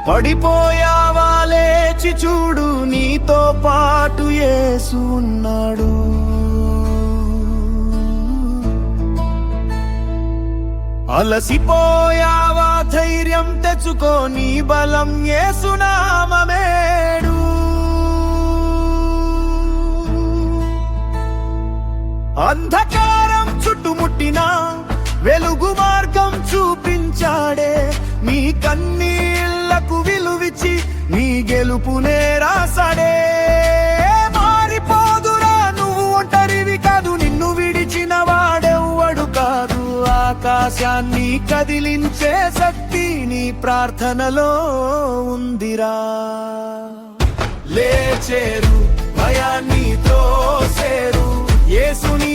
పడిపోయావా లేచి చూడు, నీతో పాటు యేసు ఉన్నాడు. అలసిపోయావా ధైర్యం తెచ్చుకో, నీ బలం యేసు నామమేడు. అంధకారం చుట్టుముట్టినా వెలుగు మార్గం చూపించాడే, నీ కన్నీళ్లకు విలువిచ్చి నీ గెలుపునే రాసాడే. మారిపోదురా నువ్వు ఒంటరివి కాదు, నిన్ను విడిచిన వాడెవ్వడు కాదు. ఆకాశాన్ని కదిలించే శక్తి నీ ప్రార్థనలో ఉందిరా. లేచేరు భయాన్ని త్రోసేరు, యేసు నీ